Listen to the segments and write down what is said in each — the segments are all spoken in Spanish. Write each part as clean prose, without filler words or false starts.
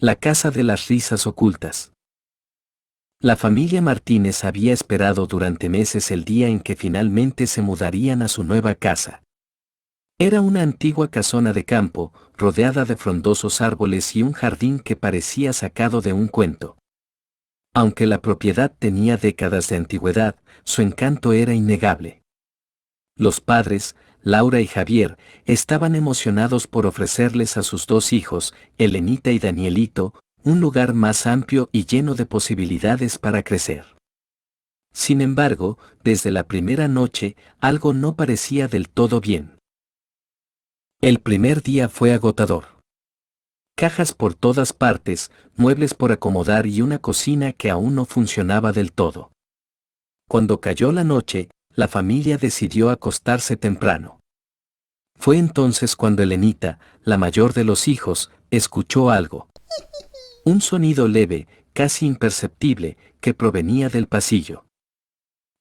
La casa de las risas ocultas. La familia Martínez había esperado durante meses el día en que finalmente se mudarían a su nueva casa. Era una antigua casona de campo, rodeada de frondosos árboles y un jardín que parecía sacado de un cuento. Aunque la propiedad tenía décadas de antigüedad, su encanto era innegable. Los padres, Laura y Javier, estaban emocionados por ofrecerles a sus dos hijos, Elenita y Danielito, un lugar más amplio y lleno de posibilidades para crecer. Sin embargo, desde la primera noche, algo no parecía del todo bien. El primer día fue agotador. Cajas por todas partes, muebles por acomodar y una cocina que aún no funcionaba del todo. Cuando cayó la noche, la familia decidió acostarse temprano. Fue entonces cuando Elenita, la mayor de los hijos, escuchó algo. Un sonido leve, casi imperceptible, que provenía del pasillo.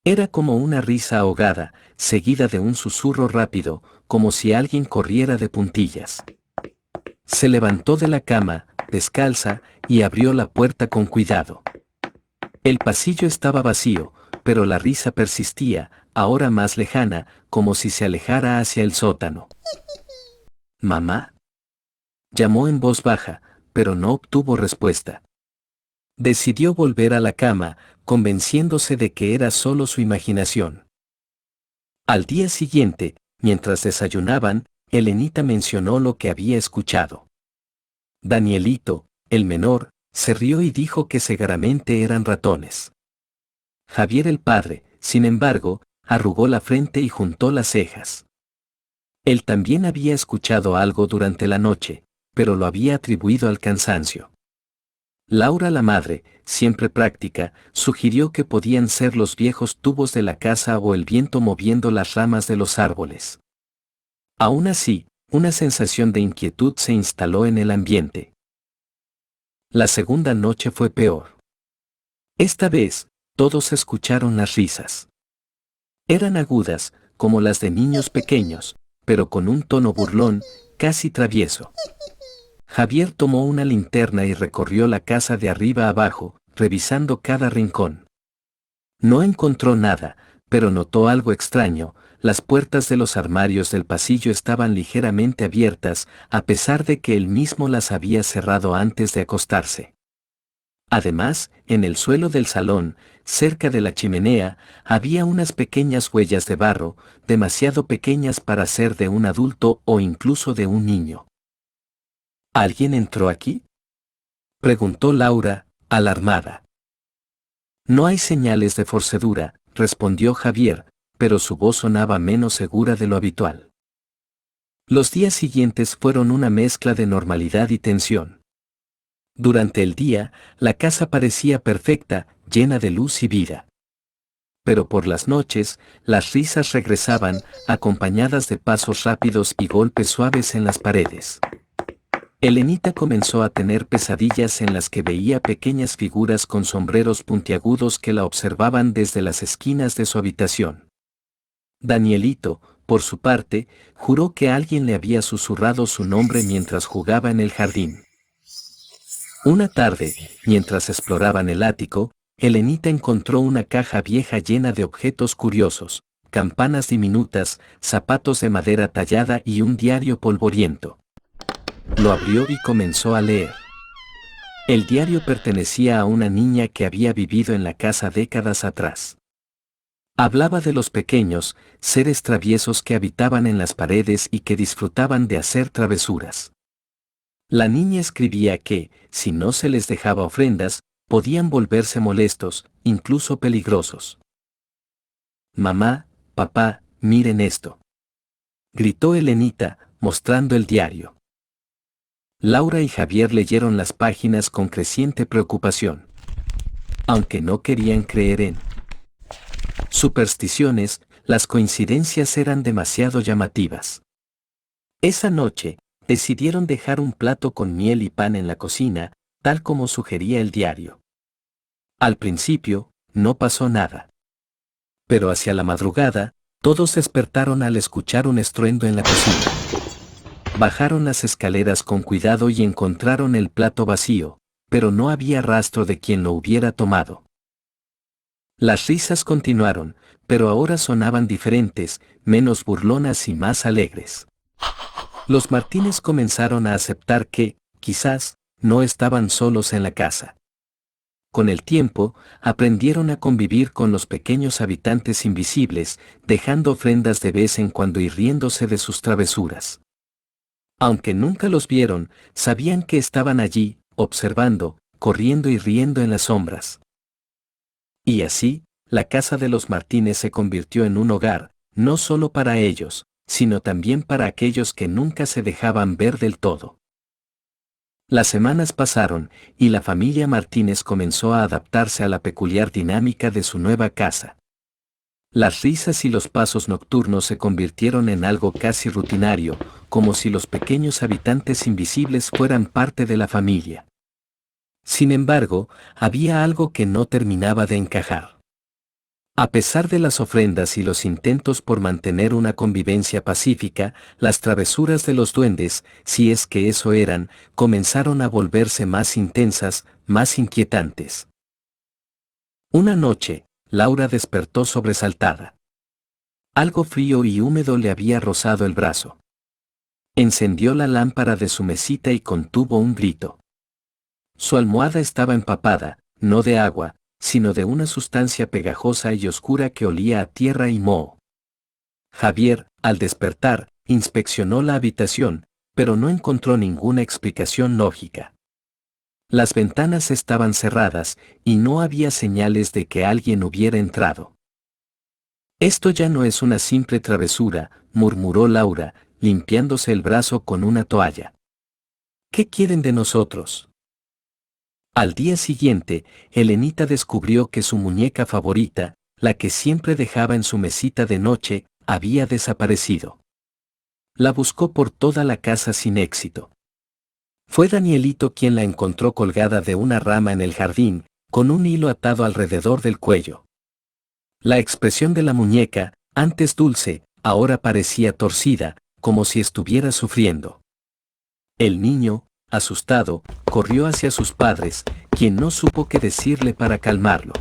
Era como una risa ahogada, seguida de un susurro rápido, como si alguien corriera de puntillas. Se levantó de la cama, descalza, y abrió la puerta con cuidado. El pasillo estaba vacío, pero la risa persistía, ahora más lejana, como si se alejara hacia el sótano. «¿Mamá?», llamó en voz baja, pero no obtuvo respuesta. Decidió volver a la cama, convenciéndose de que era solo su imaginación. Al día siguiente, mientras desayunaban, Elenita mencionó lo que había escuchado. Danielito, el menor, se rió y dijo que seguramente eran ratones. Javier el padre, sin embargo, arrugó la frente y juntó las cejas. Él también había escuchado algo durante la noche, pero lo había atribuido al cansancio. Laura la madre, siempre práctica, sugirió que podían ser los viejos tubos de la casa o el viento moviendo las ramas de los árboles. Aún así, una sensación de inquietud se instaló en el ambiente. La segunda noche fue peor. Esta vez, todos escucharon las risas. Eran agudas, como las de niños pequeños, pero con un tono burlón, casi travieso. Javier tomó una linterna y recorrió la casa de arriba abajo, revisando cada rincón. No encontró nada, pero notó algo extraño: las puertas de los armarios del pasillo estaban ligeramente abiertas, a pesar de que él mismo las había cerrado antes de acostarse. Además, en el suelo del salón, cerca de la chimenea, había unas pequeñas huellas de barro, demasiado pequeñas para ser de un adulto o incluso de un niño. ¿Alguien entró aquí?, preguntó Laura, alarmada. No hay señales de forcedura, respondió Javier, pero su voz sonaba menos segura de lo habitual. Los días siguientes fueron una mezcla de normalidad y tensión. Durante el día, la casa parecía perfecta, llena de luz y vida. Pero por las noches, las risas regresaban, acompañadas de pasos rápidos y golpes suaves en las paredes. Elenita comenzó a tener pesadillas en las que veía pequeñas figuras con sombreros puntiagudos que la observaban desde las esquinas de su habitación. Danielito, por su parte, juró que alguien le había susurrado su nombre mientras jugaba en el jardín. Una tarde, mientras exploraban el ático, Elenita encontró una caja vieja llena de objetos curiosos: campanas diminutas, zapatos de madera tallada y un diario polvoriento. Lo abrió y comenzó a leer. El diario pertenecía a una niña que había vivido en la casa décadas atrás. Hablaba de los pequeños, seres traviesos que habitaban en las paredes y que disfrutaban de hacer travesuras. La niña escribía que, si no se les dejaba ofrendas, podían volverse molestos, incluso peligrosos. «Mamá, papá, miren esto», gritó Elenita, mostrando el diario. Laura y Javier leyeron las páginas con creciente preocupación. Aunque no querían creer en supersticiones, las coincidencias eran demasiado llamativas. Esa noche, decidieron dejar un plato con miel y pan en la cocina, tal como sugería el diario. Al principio, no pasó nada. Pero hacia la madrugada, todos despertaron al escuchar un estruendo en la cocina. Bajaron las escaleras con cuidado y encontraron el plato vacío, pero no había rastro de quien lo hubiera tomado. Las risas continuaron, pero ahora sonaban diferentes, menos burlonas y más alegres. Los Martínez comenzaron a aceptar que, quizás, no estaban solos en la casa. Con el tiempo, aprendieron a convivir con los pequeños habitantes invisibles, dejando ofrendas de vez en cuando y riéndose de sus travesuras. Aunque nunca los vieron, sabían que estaban allí, observando, corriendo y riendo en las sombras. Y así, la casa de los Martínez se convirtió en un hogar, no solo para ellos, sino también para aquellos que nunca se dejaban ver del todo. Las semanas pasaron, y la familia Martínez comenzó a adaptarse a la peculiar dinámica de su nueva casa. Las risas y los pasos nocturnos se convirtieron en algo casi rutinario, como si los pequeños habitantes invisibles fueran parte de la familia. Sin embargo, había algo que no terminaba de encajar. A pesar de las ofrendas y los intentos por mantener una convivencia pacífica, las travesuras de los duendes, si es que eso eran, comenzaron a volverse más intensas, más inquietantes. Una noche, Laura despertó sobresaltada. Algo frío y húmedo le había rozado el brazo. Encendió la lámpara de su mesita y contuvo un grito. Su almohada estaba empapada, no de agua, sino de una sustancia pegajosa y oscura que olía a tierra y moho. Javier, al despertar, inspeccionó la habitación, pero no encontró ninguna explicación lógica. Las ventanas estaban cerradas, y no había señales de que alguien hubiera entrado. Esto ya no es una simple travesura, murmuró Laura, limpiándose el brazo con una toalla. ¿Qué quieren de nosotros? Al día siguiente, Elenita descubrió que su muñeca favorita, la que siempre dejaba en su mesita de noche, había desaparecido. La buscó por toda la casa sin éxito. Fue Danielito quien la encontró colgada de una rama en el jardín, con un hilo atado alrededor del cuello. La expresión de la muñeca, antes dulce, ahora parecía torcida, como si estuviera sufriendo. El niño, asustado, corrió hacia sus padres, quien no supo qué decirle para calmarlo.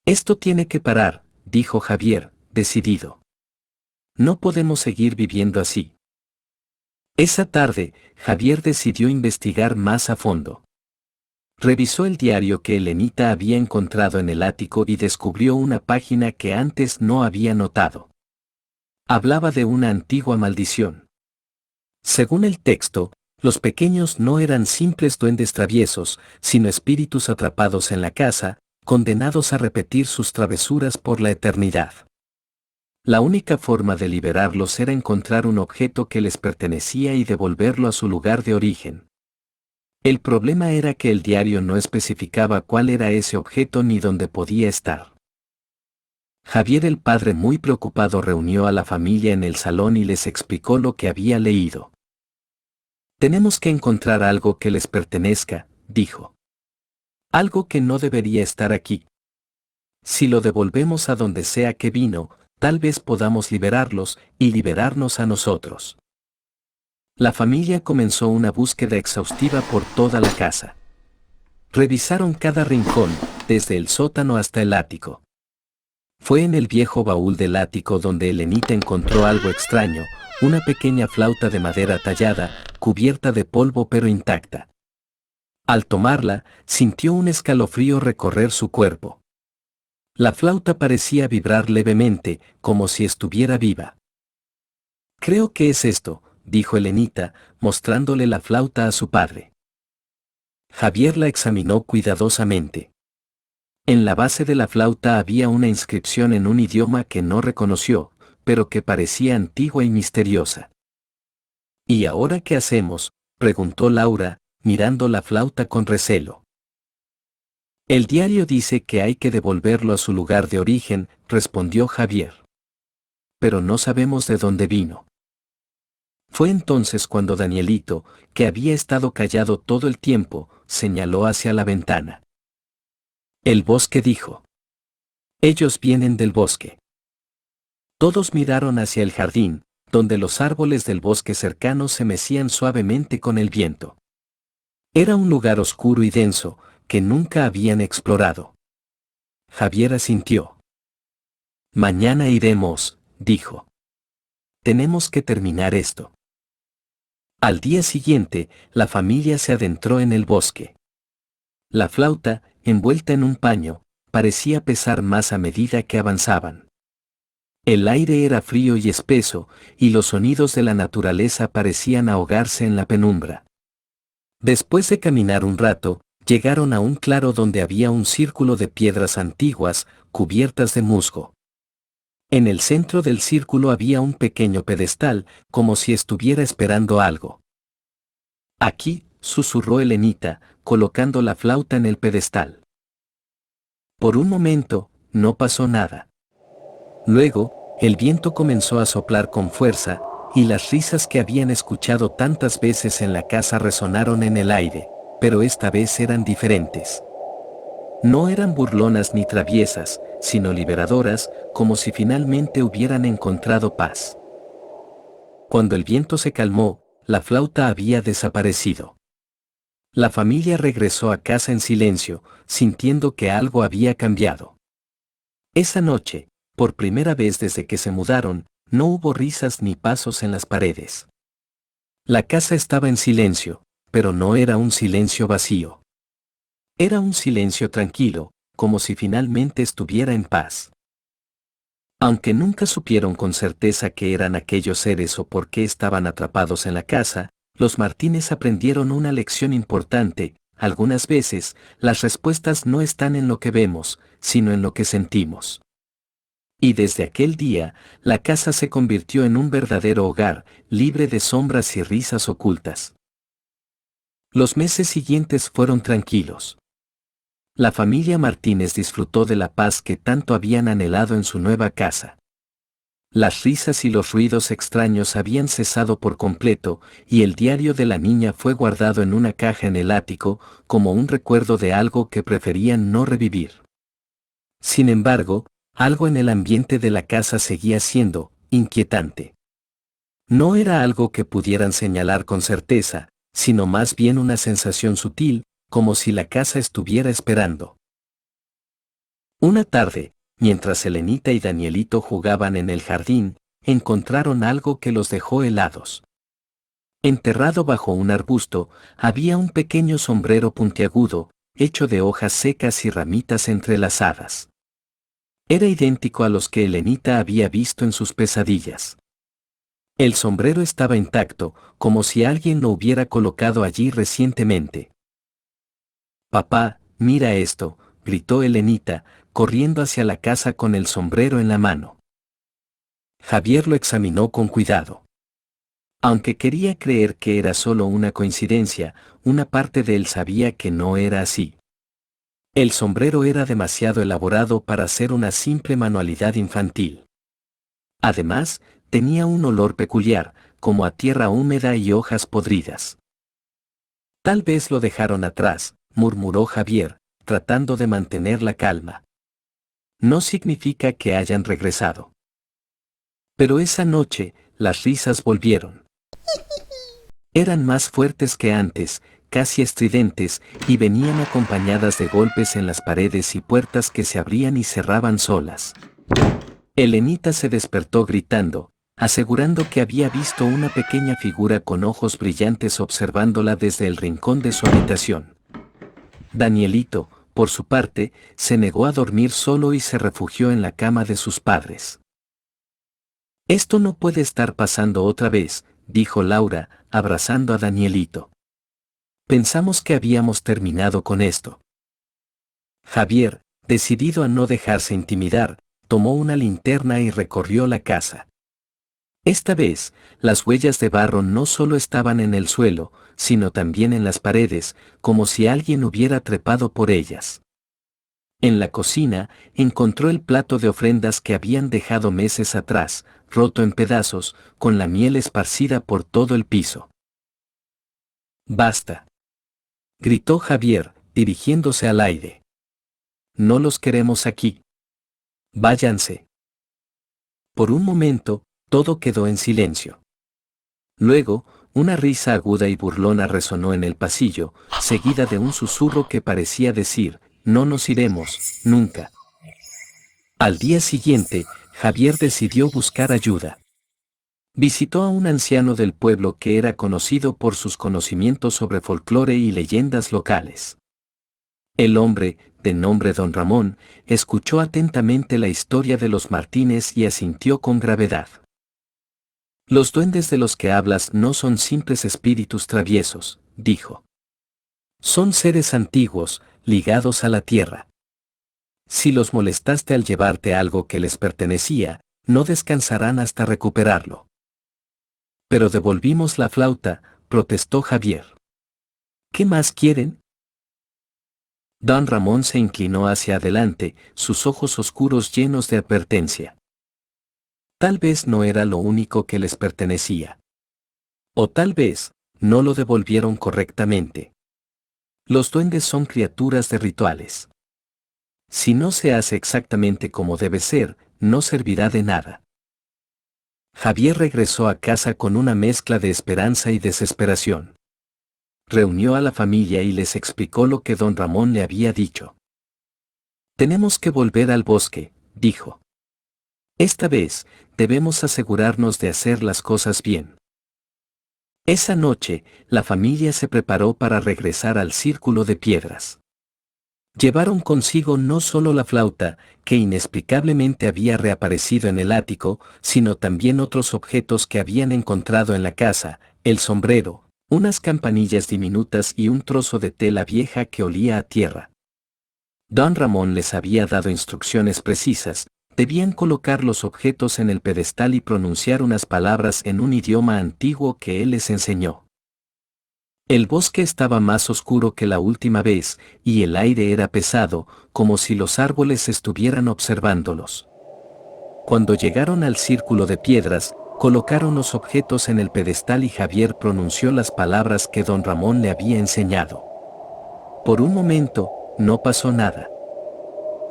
Esto tiene que parar, dijo Javier, decidido. No podemos seguir viviendo así. Esa tarde, Javier decidió investigar más a fondo. Revisó el diario que Elenita había encontrado en el ático y descubrió una página que antes no había notado. Hablaba de una antigua maldición. Según el texto, los pequeños no eran simples duendes traviesos, sino espíritus atrapados en la casa, condenados a repetir sus travesuras por la eternidad. La única forma de liberarlos era encontrar un objeto que les pertenecía y devolverlo a su lugar de origen. El problema era que el diario no especificaba cuál era ese objeto ni dónde podía estar. Javier el padre, muy preocupado, reunió a la familia en el salón y les explicó lo que había leído. Tenemos que encontrar algo que les pertenezca, dijo. Algo que no debería estar aquí. Si lo devolvemos a donde sea que vino, tal vez podamos liberarlos y liberarnos a nosotros. La familia comenzó una búsqueda exhaustiva por toda la casa. Revisaron cada rincón, desde el sótano hasta el ático. Fue en el viejo baúl del ático donde Elenita encontró algo extraño, una pequeña flauta de madera tallada, cubierta de polvo pero intacta. Al tomarla, sintió un escalofrío recorrer su cuerpo. La flauta parecía vibrar levemente, como si estuviera viva. Creo que es esto, dijo Elenita, mostrándole la flauta a su padre. Javier la examinó cuidadosamente. En la base de la flauta había una inscripción en un idioma que no reconoció, pero que parecía antigua y misteriosa. ¿Y ahora qué hacemos?, preguntó Laura, mirando la flauta con recelo. El diario dice que hay que devolverlo a su lugar de origen, respondió Javier. Pero no sabemos de dónde vino. Fue entonces cuando Danielito, que había estado callado todo el tiempo, señaló hacia la ventana. El bosque, dijo. Ellos vienen del bosque. Todos miraron hacia el jardín, donde los árboles del bosque cercano se mecían suavemente con el viento. Era un lugar oscuro y denso, que nunca habían explorado. Javier asintió. Mañana iremos, dijo. Tenemos que terminar esto. Al día siguiente, la familia se adentró en el bosque. La flauta, envuelta en un paño, parecía pesar más a medida que avanzaban. El aire era frío y espeso, y los sonidos de la naturaleza parecían ahogarse en la penumbra. Después de caminar un rato, llegaron a un claro donde había un círculo de piedras antiguas, cubiertas de musgo. En el centro del círculo había un pequeño pedestal, como si estuviera esperando algo. Aquí, susurró Elenita, colocando la flauta en el pedestal. Por un momento, no pasó nada. Luego, el viento comenzó a soplar con fuerza, y las risas que habían escuchado tantas veces en la casa resonaron en el aire, pero esta vez eran diferentes. No eran burlonas ni traviesas, sino liberadoras, como si finalmente hubieran encontrado paz. Cuando el viento se calmó, la flauta había desaparecido. La familia regresó a casa en silencio, sintiendo que algo había cambiado. Esa noche, por primera vez desde que se mudaron, no hubo risas ni pasos en las paredes. La casa estaba en silencio, pero no era un silencio vacío. Era un silencio tranquilo, como si finalmente estuviera en paz. Aunque nunca supieron con certeza qué eran aquellos seres o por qué estaban atrapados en la casa, los Martínez aprendieron una lección importante: algunas veces, las respuestas no están en lo que vemos, sino en lo que sentimos. Y desde aquel día, la casa se convirtió en un verdadero hogar, libre de sombras y risas ocultas. Los meses siguientes fueron tranquilos. La familia Martínez disfrutó de la paz que tanto habían anhelado en su nueva casa. Las risas y los ruidos extraños habían cesado por completo, y el diario de la niña fue guardado en una caja en el ático, como un recuerdo de algo que preferían no revivir. Sin embargo, algo en el ambiente de la casa seguía siendo inquietante. No era algo que pudieran señalar con certeza, sino más bien una sensación sutil, como si la casa estuviera esperando. Una tarde, mientras Elenita y Danielito jugaban en el jardín, encontraron algo que los dejó helados. Enterrado bajo un arbusto, había un pequeño sombrero puntiagudo, hecho de hojas secas y ramitas entrelazadas. Era idéntico a los que Elenita había visto en sus pesadillas. El sombrero estaba intacto, como si alguien lo hubiera colocado allí recientemente. «Papá, mira esto», gritó Elenita, corriendo hacia la casa con el sombrero en la mano. Javier lo examinó con cuidado. Aunque quería creer que era solo una coincidencia, una parte de él sabía que no era así. El sombrero era demasiado elaborado para ser una simple manualidad infantil. Además, tenía un olor peculiar, como a tierra húmeda y hojas podridas. «Tal vez lo dejaron atrás», murmuró Javier, tratando de mantener la calma. «No significa que hayan regresado». Pero esa noche, las risas volvieron. Eran más fuertes que antes, casi estridentes, y venían acompañadas de golpes en las paredes y puertas que se abrían y cerraban solas. Elenita se despertó gritando, asegurando que había visto una pequeña figura con ojos brillantes observándola desde el rincón de su habitación. Danielito, por su parte, se negó a dormir solo y se refugió en la cama de sus padres. «Esto no puede estar pasando otra vez», dijo Laura, abrazando a Danielito. «Pensamos que habíamos terminado con esto». Javier, decidido a no dejarse intimidar, tomó una linterna y recorrió la casa. Esta vez, las huellas de barro no solo estaban en el suelo, sino también en las paredes, como si alguien hubiera trepado por ellas. En la cocina, encontró el plato de ofrendas que habían dejado meses atrás, roto en pedazos, con la miel esparcida por todo el piso. «Basta», gritó Javier, dirigiéndose al aire. «No los queremos aquí. Váyanse». Por un momento, Todo quedó en silencio. Luego, una risa aguda y burlona resonó en el pasillo, seguida de un susurro que parecía decir, no nos iremos, nunca. Al día siguiente, Javier decidió buscar ayuda. Visitó a un anciano del pueblo que era conocido por sus conocimientos sobre folclore y leyendas locales. El hombre, de nombre Don Ramón, escuchó atentamente la historia de los Martínez y asintió con gravedad. Los duendes de los que hablas no son simples espíritus traviesos, dijo. Son seres antiguos, ligados a la tierra. Si los molestaste al llevarte algo que les pertenecía, no descansarán hasta recuperarlo. Pero devolvimos la flauta, protestó Javier. ¿Qué más quieren? Don Ramón se inclinó hacia adelante, sus ojos oscuros llenos de advertencia. Tal vez no era lo único que les pertenecía. O tal vez, no lo devolvieron correctamente. Los duendes son criaturas de rituales. Si no se hace exactamente como debe ser, no servirá de nada. Javier regresó a casa con una mezcla de esperanza y desesperación. Reunió a la familia y les explicó lo que don Ramón le había dicho. Tenemos que volver al bosque, dijo. Esta vez, debemos asegurarnos de hacer las cosas bien. Esa noche, la familia se preparó para regresar al círculo de piedras. Llevaron consigo no solo la flauta, que inexplicablemente había reaparecido en el ático, sino también otros objetos que habían encontrado en la casa, el sombrero, unas campanillas diminutas y un trozo de tela vieja que olía a tierra. Don Ramón les había dado instrucciones precisas, debían colocar los objetos en el pedestal y pronunciar unas palabras en un idioma antiguo que él les enseñó. El bosque estaba más oscuro que la última vez, y el aire era pesado, como si los árboles estuvieran observándolos. Cuando llegaron al círculo de piedras, colocaron los objetos en el pedestal y Javier pronunció las palabras que don Ramón le había enseñado. Por un momento, no pasó nada.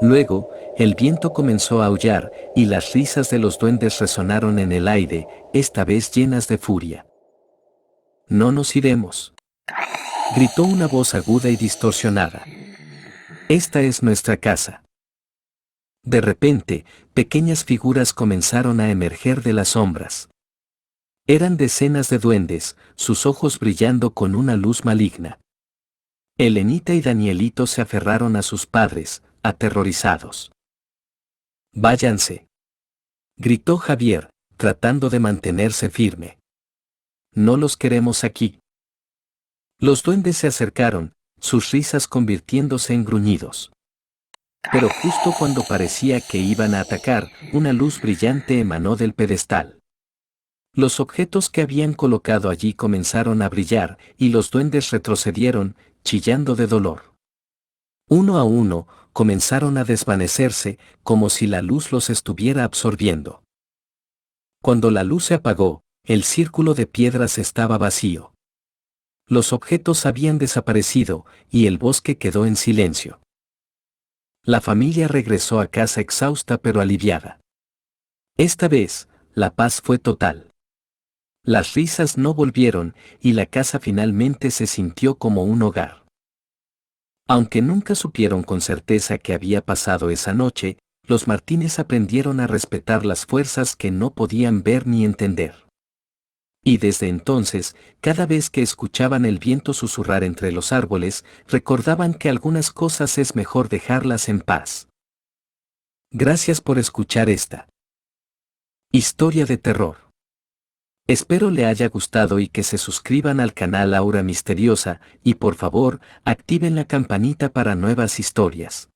Luego, el viento comenzó a aullar, y las risas de los duendes resonaron en el aire, esta vez llenas de furia. No nos iremos, gritó una voz aguda y distorsionada. Esta es nuestra casa. De repente, pequeñas figuras comenzaron a emerger de las sombras. Eran decenas de duendes, sus ojos brillando con una luz maligna. Elenita y Danielito se aferraron a sus padres, aterrorizados. Váyanse, gritó Javier, tratando de mantenerse firme. No los queremos aquí. Los duendes se acercaron, sus risas convirtiéndose en gruñidos. Pero justo cuando parecía que iban a atacar, una luz brillante emanó del pedestal. Los objetos que habían colocado allí comenzaron a brillar, y los duendes retrocedieron, chillando de dolor. Uno a uno, comenzaron a desvanecerse, como si la luz los estuviera absorbiendo. Cuando la luz se apagó, el círculo de piedras estaba vacío. Los objetos habían desaparecido, y el bosque quedó en silencio. La familia regresó a casa exhausta pero aliviada. Esta vez, la paz fue total. Las risas no volvieron, y la casa finalmente se sintió como un hogar. Aunque nunca supieron con certeza qué había pasado esa noche, los Martínez aprendieron a respetar las fuerzas que no podían ver ni entender. Y desde entonces, cada vez que escuchaban el viento susurrar entre los árboles, recordaban que algunas cosas es mejor dejarlas en paz. Gracias por escuchar esta historia de terror. Espero le haya gustado y que se suscriban al canal Aura Misteriosa, y por favor, activen la campanita para nuevas historias.